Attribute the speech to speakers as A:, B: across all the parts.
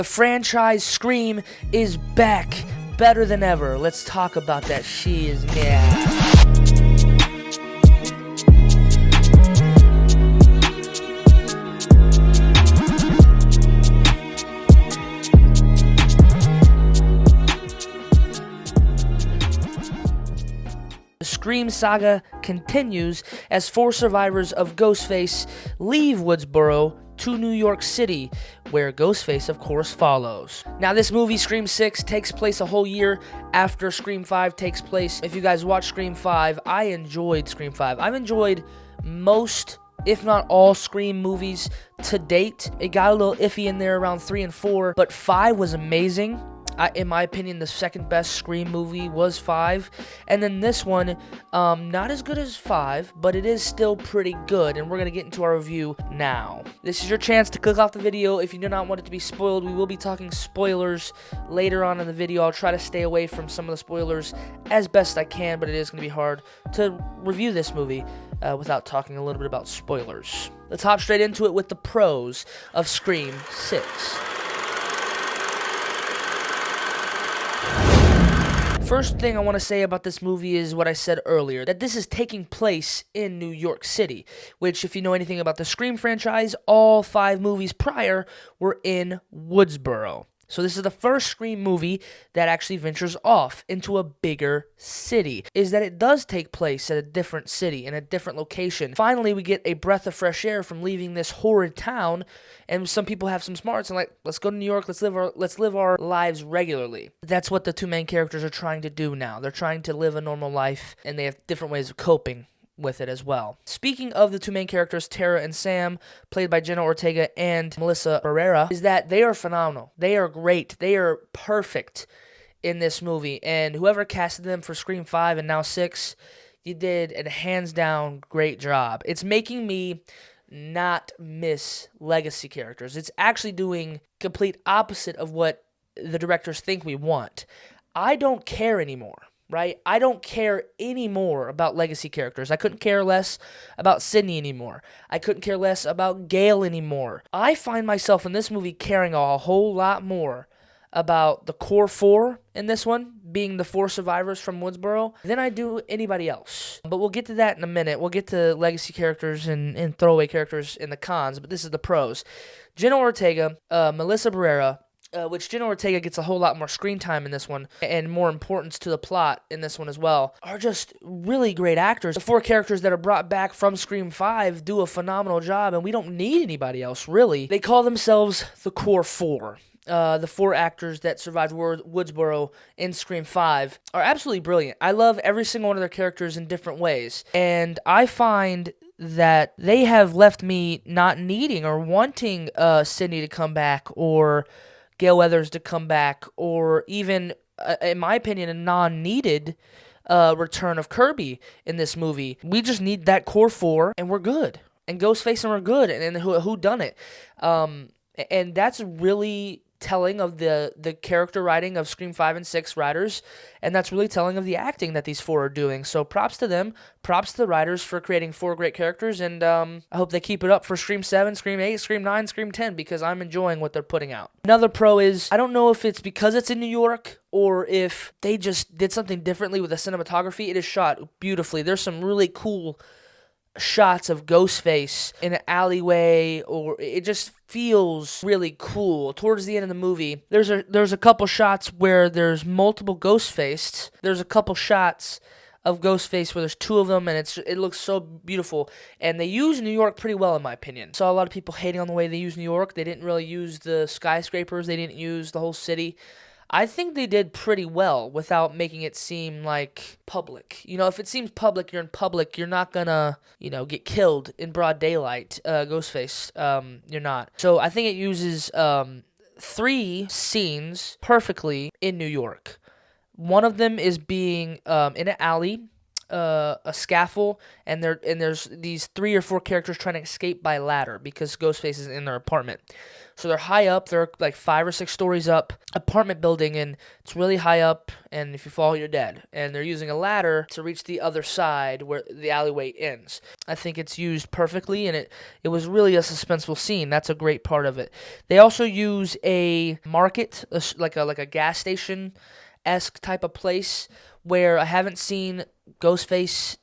A: The franchise Scream is back, better than ever. Let's talk about that. She is mad. The Scream saga continues as 4 survivors of Ghostface leave Woodsboro to New York City, where Ghostface, of course, follows. Now, this movie, Scream 6, takes place a whole year after Scream 5 takes place. If you guys watch Scream 5, I enjoyed Scream 5. I've enjoyed most, if not all, Scream movies to date. It got a little iffy in there around 3 and 4, but 5 was amazing. In my opinion, the second best Scream movie was 5, and then this one, not as good as 5, but it is still pretty good, and we're going to get into our review now. This is your chance to click off the video if you do not want it to be spoiled. We will be talking spoilers later on in the video. I'll try to stay away from some of the spoilers as best I can, but it is going to be hard to review this movie without talking a little bit about spoilers. Let's hop straight into it with the pros of Scream 6. First thing I want to say about this movie is what I said earlier, that this is taking place in New York City, which, if you know anything about the Scream franchise, all 5 movies prior were in Woodsboro. So this is the first Scream movie that actually ventures off into a bigger city, is that it does take place at a different city, in a different location. Finally, we get a breath of fresh air from leaving this horrid town, and some people have some smarts and like, let's go to New York, let's live our lives regularly. That's what the 2 main characters are trying to do now. They're trying to live a normal life, and they have different ways of coping with it as well. Speaking of the 2 main characters, Tara and Sam, played by Jenna Ortega and Melissa Barrera, is that they are phenomenal. They are great. They are perfect in this movie, and whoever casted them for Scream 5 and now 6, you did a hands-down great job. It's making me not miss legacy characters. It's actually doing complete opposite of what the directors think we want. I don't care anymore. Right? I don't care anymore about legacy characters. I couldn't care less about Sydney anymore. I couldn't care less about Gail anymore. I find myself in this movie caring a whole lot more about the core 4 in this one, being the 4 survivors from Woodsboro, than I do anybody else. But we'll get to that in a minute. We'll get to legacy characters and throwaway characters in the cons, but this is the pros. Jenna Ortega, Melissa Barrera, which Jenna Ortega gets a whole lot more screen time in this one, and more importance to the plot in this one as well, are just really great actors. The 4 characters that are brought back from Scream 5 do a phenomenal job, and we don't need anybody else, really. They call themselves the Core 4. The 4 actors that survived Woodsboro in Scream 5 are absolutely brilliant. I love every single one of their characters in different ways, and I find that they have left me not needing or wanting Sydney to come back, or Gail Weathers to come back, or even, in my opinion, a non-needed return of Kirby in this movie. We just need that core 4, and we're good. And Ghostface, and we're good. And who done it? And that's really telling of the character writing of Scream 5 and 6 writers, and that's really telling of the acting that these 4 are doing. So props to them, props to the writers for creating 4 great characters, and I hope they keep it up for Scream 7, Scream 8, Scream 9, Scream 10, because I'm enjoying what they're putting out. Another pro is, I don't know if it's because it's in New York, or if they just did something differently with the cinematography. It is shot beautifully. There's some really cool shots of Ghostface in an alleyway, or it just feels really cool. Towards the end of the movie, there's a couple shots where there's multiple Ghostface. There's a couple shots of Ghostface where there's 2 of them, and it looks so beautiful. And they use New York pretty well, in my opinion. Saw a lot of people hating on the way they use New York. They didn't really use the skyscrapers. They didn't use the whole city. I think they did pretty well without making it seem like public. You know, if it seems public, you're in public, you're not gonna, get killed in broad daylight, Ghostface. You're not. So I think it uses 3 scenes perfectly in New York. One of them is being in an alley a scaffold, and there's these 3 or 4 characters trying to escape by ladder because Ghostface is in their apartment. So they're high up. They're like 5 or 6 stories up, apartment building, and it's really high up. And if you fall, you're dead. And they're using a ladder to reach the other side where the alleyway ends. I think it's used perfectly, and it was really a suspenseful scene. That's a great part of it. They also use a market, like a gas station-esque type of place where I haven't seen Ghostface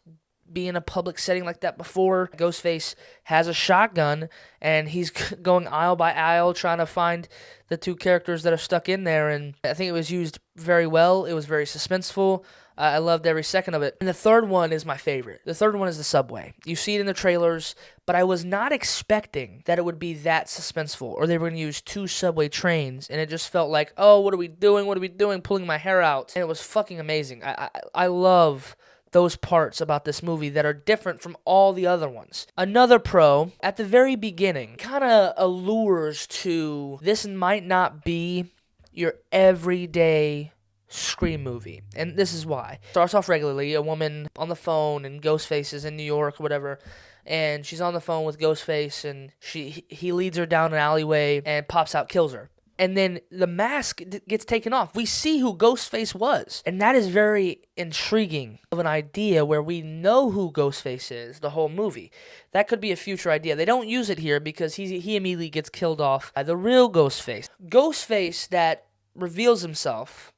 A: be in a public setting like that before. Ghostface has a shotgun, and he's going aisle by aisle trying to find the 2 characters that are stuck in there, and I think it was used very well. It was very suspenseful. I loved every second of it. And the third one is my favorite. The third one is the subway. You see it in the trailers, but I was not expecting that it would be that suspenseful, or they were going to use 2 subway trains, and it just felt like, oh, what are we doing? What are we doing? Pulling my hair out. And it was fucking amazing. I love those parts about this movie that are different from all the other ones. Another pro, at the very beginning, kind of allures to this might not be your everyday Scream movie. And this is why. Starts off regularly, a woman on the phone, and Ghostface is in New York or whatever, and she's on the phone with Ghostface, and he leads her down an alleyway and pops out, kills her. And then the mask gets taken off. We see who Ghostface was. And that is very intriguing of an idea where we know who Ghostface is the whole movie. That could be a future idea. They don't use it here because he immediately gets killed off by the real Ghostface. Ghostface that reveals himself,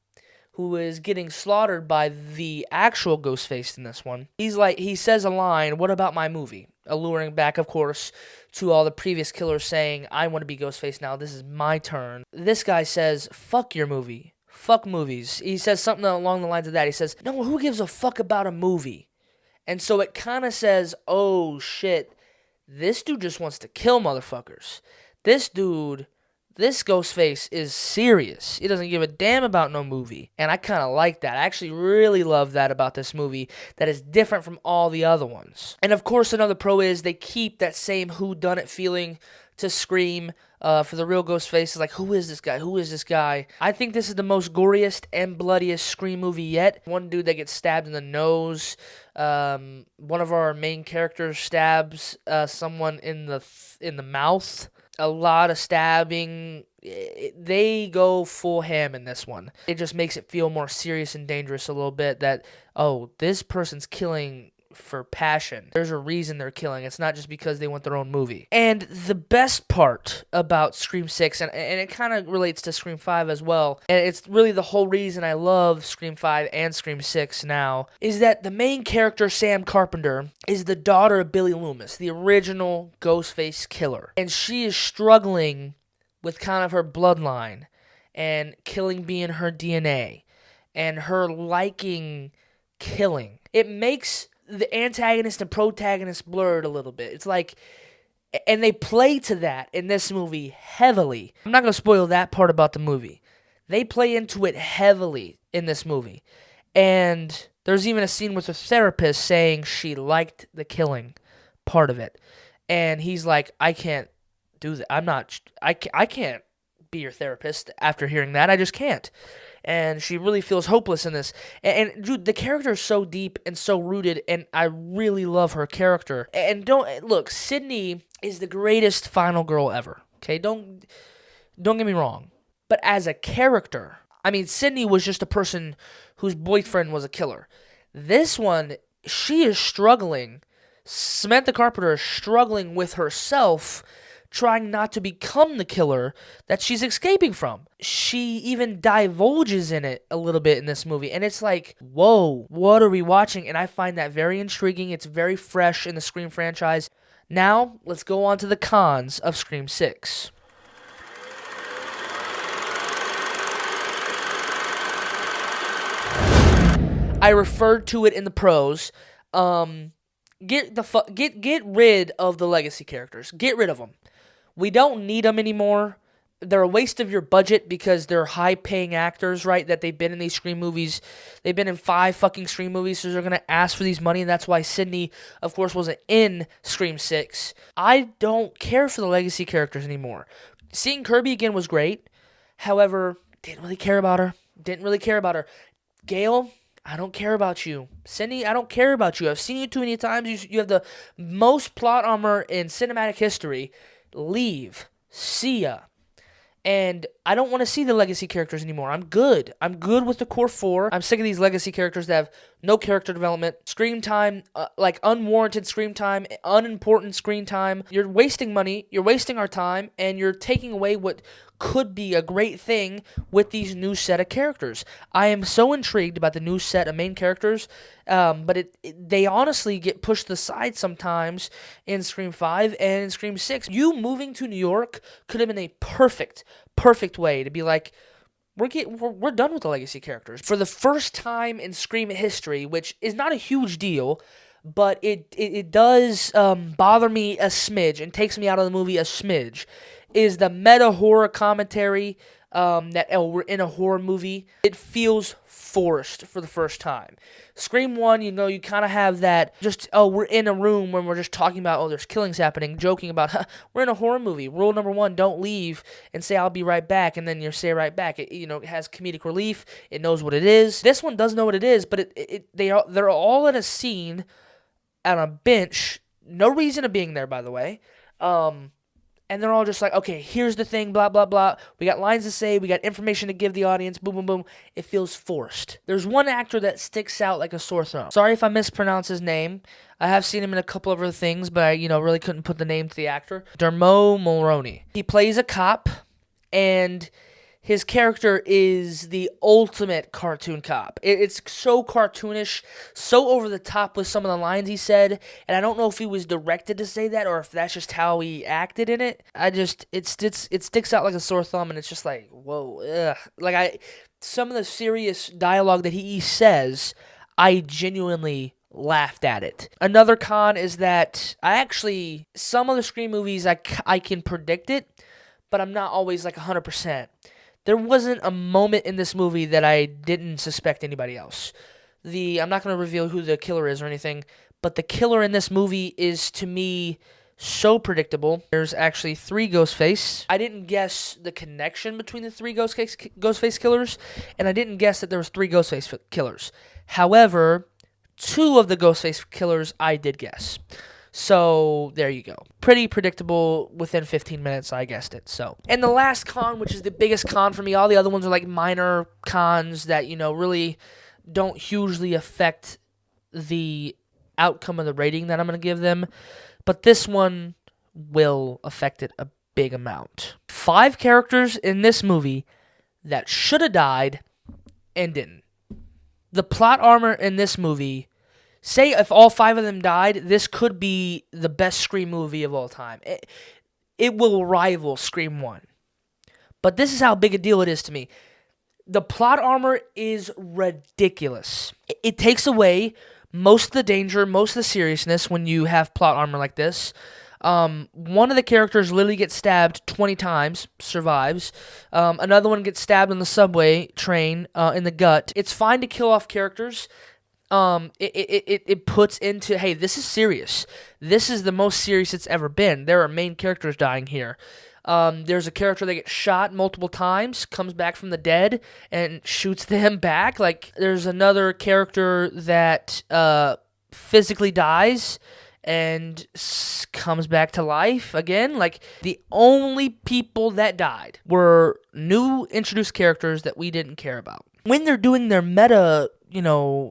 A: who is getting slaughtered by the actual Ghostface in this one. He says a line, "What about my movie?" Alluring back, of course, to all the previous killers saying, I want to be Ghostface now, this is my turn. This guy says, fuck your movie. Fuck movies. He says something along the lines of that. He says, no, who gives a fuck about a movie? And so it kind of says, oh shit, this dude just wants to kill motherfuckers. This Ghostface is serious. He doesn't give a damn about no movie. And I kind of like that. I actually really love that about this movie that is different from all the other ones. And of course, another pro is they keep that same whodunit feeling to Scream. For the real Ghostface, is like, who is this guy? Who is this guy? I think this is the most goriest and bloodiest Scream movie yet. One dude that gets stabbed in the nose. One of our main characters stabs someone in the mouth. A lot of stabbing. They go full ham in this one. It just makes it feel more serious and dangerous a little bit that, oh, this person's killing for passion. There's a reason they're killing. It's not just because they want their own movie. And the best part about Scream 6, and it kind of relates to Scream 5 as well, and it's really the whole reason I love Scream 5 and Scream 6 now, is that the main character, Sam Carpenter, is the daughter of Billy Loomis, the original Ghostface killer. And she is struggling with kind of her bloodline, and killing being her DNA, and her liking killing. It makes the antagonist and protagonist blurred a little bit. It's like, and they play to that in this movie heavily. I'm not going to spoil that part about the movie. They play into it heavily in this movie. And there's even a scene with a therapist saying she liked the killing part of it. And he's like, I can't do that. I can't be your therapist after hearing that. I just can't. And she really feels hopeless in this. And dude, the character is so deep and so rooted, and I really love her character. And look, Sydney is the greatest final girl ever. Okay, don't get me wrong. But as a character, I mean, Sydney was just a person whose boyfriend was a killer. This one, she is struggling. Samantha Carpenter is struggling with herself, trying not to become the killer that she's escaping from. She even divulges in it a little bit in this movie, and it's like, whoa, what are we watching? And I find that very intriguing. It's very fresh in the Scream franchise. Now, let's go on to the cons of Scream 6. I referred to it in the pros. Get rid of the legacy characters. Get rid of them. We don't need them anymore. They're a waste of your budget because they're high-paying actors, right? That they've been in these Scream movies. They've been in 5 fucking Scream movies, so they're going to ask for these money, and that's why Sydney, of course, wasn't in Scream 6. I don't care for the legacy characters anymore. Seeing Kirby again was great. However, didn't really care about her. Gail, I don't care about you. Cindy, I don't care about you. I've seen you too many times. You have the most plot armor in cinematic history. Leave. See ya. And I don't want to see the legacy characters anymore. I'm good. I'm good with the core four. I'm sick of these legacy characters that have no character development, screen time, like unwarranted screen time, unimportant screen time. You're wasting money, you're wasting our time, and you're taking away what could be a great thing with these new set of characters. I am so intrigued about the new set of main characters, but they honestly get pushed aside sometimes in Scream 5 and in Scream 6. You moving to New York could have been a perfect way to be like, we're done with the legacy characters. For the first time in Scream history, which is not a huge deal, but it does bother me a smidge and takes me out of the movie a smidge, is the meta horror commentary that we're in a horror movie. It feels forced for the first time. Scream 1, you kind of have that just, we're in a room when we're just talking about, there's killings happening, joking about, we're in a horror movie. Rule number 1, don't leave and say, I'll be right back, and then you say right back. It has comedic relief. It knows what it is. This one does know what it is, but they're all in a scene on a bench, no reason of being there, by the way, and they're all just like, okay, here's the thing, blah, blah, blah. We got lines to say. We got information to give the audience. Boom, boom, boom. It feels forced. There's one actor that sticks out like a sore thumb. Sorry if I mispronounce his name. I have seen him in a couple of other things, but I, really couldn't put the name to the actor. Dermot Mulroney. He plays a cop, and his character is the ultimate cartoon cop. It's so cartoonish, so over the top with some of the lines he said, and I don't know if he was directed to say that or if that's just how he acted in it. It sticks out like a sore thumb, and it's just like, whoa, ugh. Some of the serious dialogue that he says, I genuinely laughed at it. Another con is that some of the Scream movies, I can predict it, but I'm not always like 100%. There wasn't a moment in this movie that I didn't suspect anybody else. I'm not going to reveal who the killer is or anything, but the killer in this movie is, to me, so predictable. There's actually 3 Ghostface. I didn't guess the connection between the 3 Ghostface killers, and I didn't guess that there was 3 Ghostface killers. However, 2 of the Ghostface killers I did guess. So, there you go. Pretty predictable. Within 15 minutes, I guessed it. So, and the last con, which is the biggest con for me, all the other ones are like minor cons that, really don't hugely affect the outcome of the rating that I'm going to give them. But this one will affect it a big amount. 5 characters in this movie that should have died and didn't. The plot armor in this movie, say if all 5 of them died, this could be the best Scream movie of all time. It will rival Scream 1. But this is how big a deal it is to me. The plot armor is ridiculous. It takes away most of the danger, most of the seriousness when you have plot armor like this. One of the characters literally gets stabbed 20 times, survives. Another one gets stabbed on the subway train in the gut. It's fine to kill off characters. It puts into, hey, this is serious. This is the most serious it's ever been. There are main characters dying here. There's a character that gets shot multiple times, comes back from the dead, and shoots them back. There's another character that physically dies and comes back to life again. The only people that died were new introduced characters that we didn't care about. When they're doing their meta,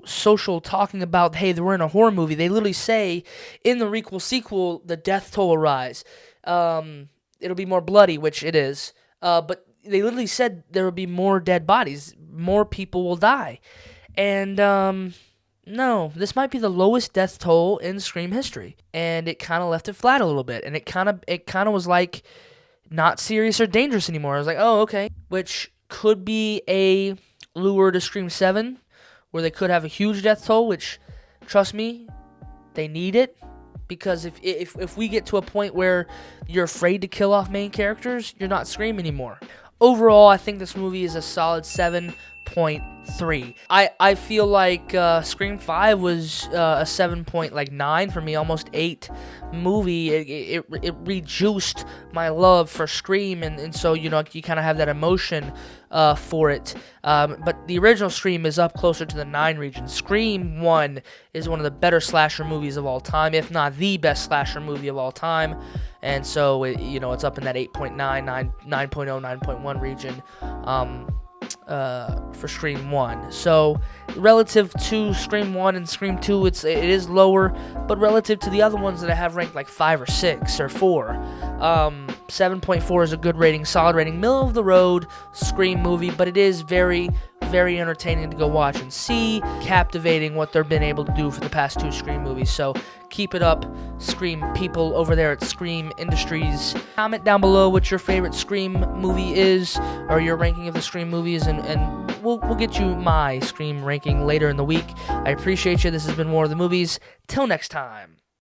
A: social talking about, hey, we're in a horror movie, they literally say, in the sequel, the death toll will rise. It'll be more bloody, which it is. But they literally said there will be more dead bodies. More people will die. And, no, this might be the lowest death toll in Scream history. And it kind of left it flat a little bit. And it kind of was like, not serious or dangerous anymore. I was like, oh, okay. Which could be a lure to Scream 7, where they could have a huge death toll, which, trust me, they need it. Because if we get to a point where you're afraid to kill off main characters, you're not Scream anymore. Overall, I think this movie is a solid 7.5 8.3. I feel like Scream 5 was a 7.9 for me, almost 8 movie. It rejuiced my love for Scream, and so, you kind of have that emotion for it. But the original Scream is up closer to the 9 region. Scream 1 is one of the better slasher movies of all time, if not the best slasher movie of all time. And so, it's up in that 8.9, 9.0, 9.1 region for Scream 1. So, relative to Scream 1 and Scream 2, it is lower, but relative to the other ones that I have ranked like 5 or 6 or 4, 7.4 is a good rating, solid rating, middle of the road Scream movie, but it is very, very entertaining to go watch and see, captivating what they've been able to do for the past 2 Scream movies. So keep it up, Scream people over there at Scream Industries. Comment down below what your favorite Scream movie is, or your ranking of the Scream movies, and we'll get you my Scream ranking later in the week. I appreciate you. This has been War of the Movies. Till next time.